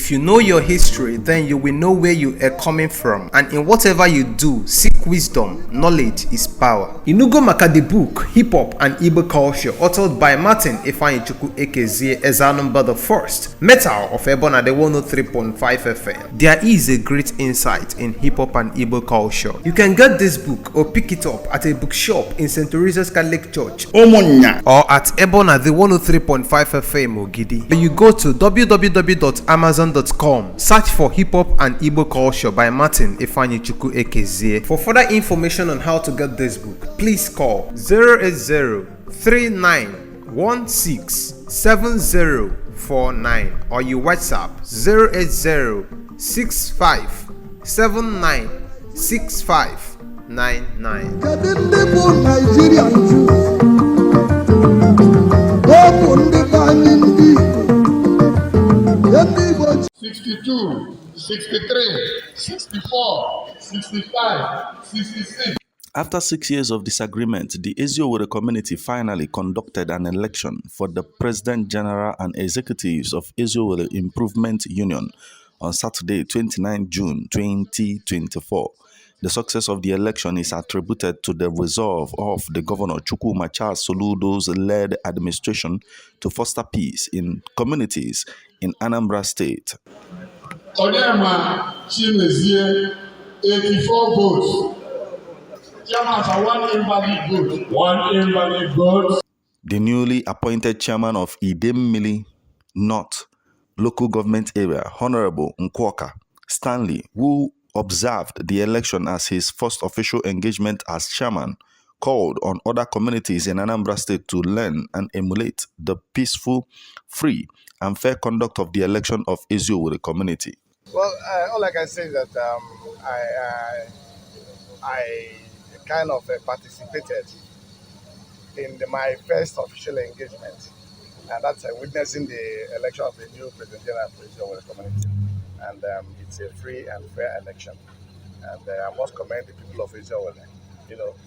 If you know your history, then you will know where you are coming from. And in whatever you do, seek wisdom. Knowledge is power. Inugo maka the book, Hip Hop and Igbo Culture, authored by Martin Ifeanyichukwu Ekezie Ezanumba the First, Metal of Ebona the 103.5 FM. There is a great insight in hip hop and Igbo culture. You can get this book or pick it up at a bookshop in St. Teresa's Catholic Church, Omonya, or at Ebona the 103.5 FM Ogidi. You go to www.amazon.com, search for Hip Hop and Igbo Culture by Martin Ifeanyichukwu Ekezie. For further information on how to get this book, please call 080-3916-7049 or you WhatsApp 080-6579-6599. 62, 63, 64, 65, 66. After 6 years of disagreement, the Eziowelle community finally conducted an election for the President General and Executives of Eziowelle Improvement Union on Saturday, 29 June 2024. The success of the election is attributed to the resolve of the Governor Chukwuma Charles Soludo's led administration to foster peace in communities in Anambra State. Onyema Chimezie, 84 votes. Chairman, one invalid vote. One invalid vote. The newly appointed chairman of Idemmili North local government area, Honorable Nkwoka Stanley, who observed the election as his first official engagement as chairman, called on other communities in Anambra State to learn and emulate the peaceful, free, and fair conduct of the election of Eziowelle community. Well, all I can say is that I kind of participated in my first official engagement, and that's witnessing the election of the new President General of the Eziowelle community. And it's a free and fair election. And I must commend the people of Eziowelle,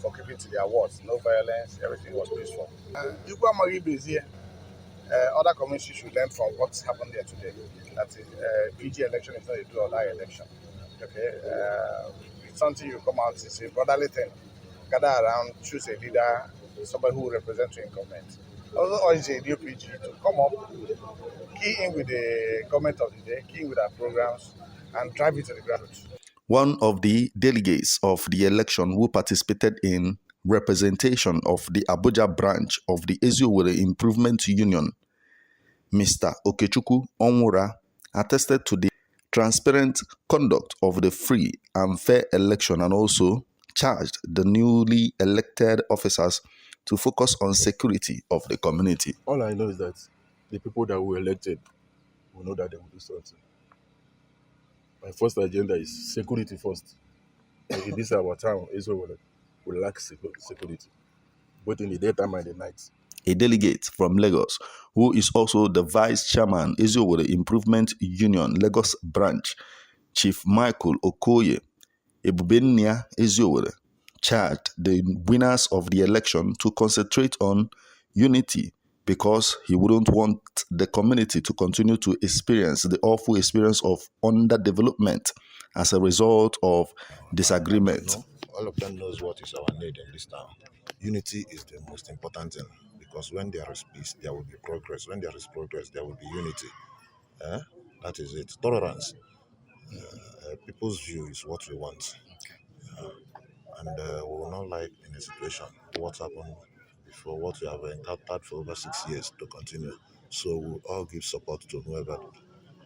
for keeping to their words. No violence, everything was peaceful. Other communities should learn from what's happened there today. That is, PG election is not a do or die election. Okay, it's something you come out, it's a brotherly thing. Gather around, choose a leader, somebody who represents you in government. Also urge the new PG to come up, key in with the government of the day, key in with our programs, and drive it to the ground. One of the delegates of the election who participated in representation of the Abuja branch of the Eziowelle Improvement Union, Mr. Okechukwu Onwura, attested to the transparent conduct of the free and fair election and also charged the newly elected officers to focus on security of the community. All I know is that the people that were elected will know that they will do something. My first agenda is security first. In this our town, Eziowelle will lack security, both in the daytime and the night. A delegate from Lagos, who is also the vice chairman, Eziowelle Improvement Union Lagos branch, Chief Michael Okoye Ebubenia Eziowelle, charged the winners of the election to concentrate on unity because he wouldn't want the community to continue to experience the awful experience of underdevelopment as a result of disagreement. All of them knows what is our need in this town. Unity is the most important thing, because when there is peace, there will be progress. When there is progress, there will be unity. That is it. Tolerance. People's view is what we want. And we will not like in a situation what happened before, what we have encountered for over 6 years to continue. So we'll all give support to whoever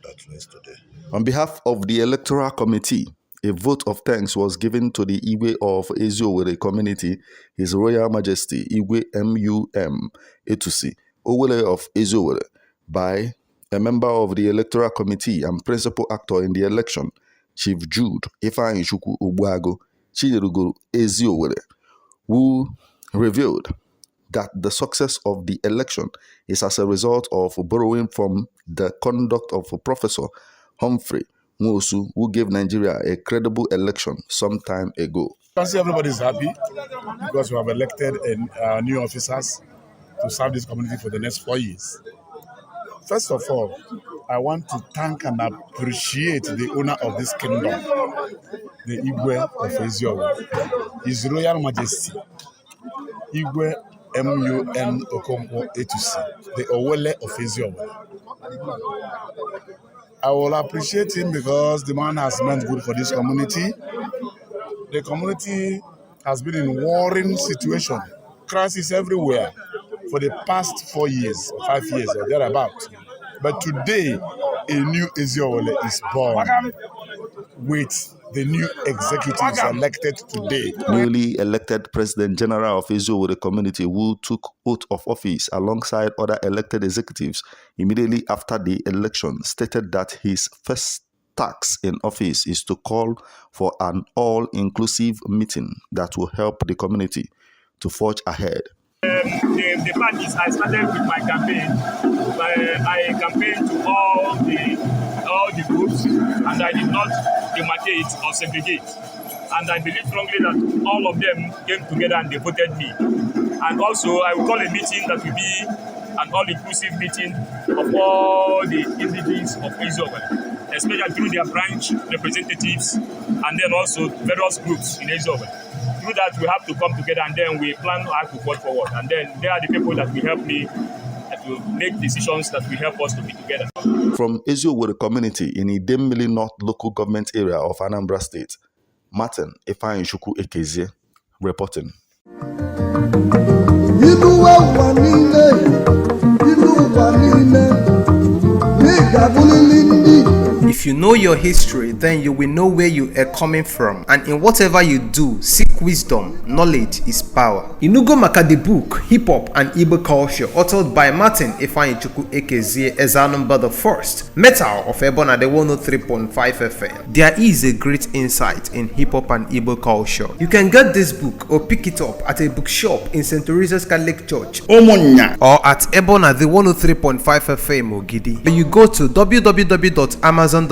that wins today. On behalf of the Electoral Committee, a vote of thanks was given to the Igwe of Eziowelle community, His Royal Majesty Igwe M.U.M. Etusi Owele of Eziowelle, by a member of the Electoral Committee and principal actor in the election, Chief Jude Ifeanyichukwu Ogbuago Chinyeruguru Eziowelle, who revealed that the success of the election is as a result of borrowing from the conduct of Professor Humphrey Nwosu, who gave Nigeria a credible election some time ago. I see everybody is happy because we have elected new officers to serve this community for the next 4 years. First of all, I want to thank and appreciate the owner of this kingdom, the Igwe of Eziowelle, His Royal Majesty, Igwe MUN Okonkwo A2C, the Owele of Eziowelle. I will appreciate him because the man has meant good for this community. The community has been in warring situation, crisis everywhere for the past 4 years, 5 years or thereabout. But today, a new Eziowelle is born with the new executives elected today. Newly elected President General of Eziowelle community, who took oath of office alongside other elected executives immediately after the election, stated that his first task in office is to call for an all-inclusive meeting that will help the community to forge ahead. The part is I started with my campaign. I campaigned to all the groups, and I did not demarcate or segregate. And I believe strongly that all of them came together and they voted me. And also, I will call a meeting that will be an all-inclusive meeting of all the indigenes of Eziowelle, especially through their branch representatives and then also various groups in Eziowelle. Through that, we have to come together and then we plan how to go forward. And then there are the people that will help me to make decisions that will help us to be together. From Eziowelle community in Idemili North local government area of Anambra State, Martin Ifeanyichukwu Ekezie reporting. If you know your history, then you will know where you are coming from. And in whatever you do, seek wisdom. Knowledge is power. Inugo maka the book, Hip Hop and Igbo Culture, authored by Martin Ifeanyichukwu Ekezie Ezanumba the First, Metal of Ebona the 103.5 FM. There is a great insight in hip hop and Igbo culture. You can get this book or pick it up at a bookshop in St. Teresa's Catholic Church, Omonya, or at Ebona the 103.5 FM Ogidi. You go to www.amazon.com,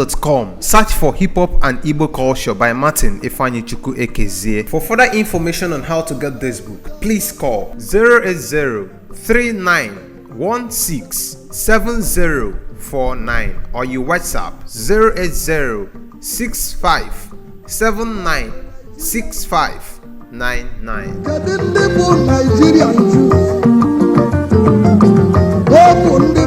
search for Hip Hop and Igbo Culture by Martin Ifeanyichukwu Ekezie. For further information on how to get this book, please call 080-3916-7049 or you WhatsApp 080-6579-6599.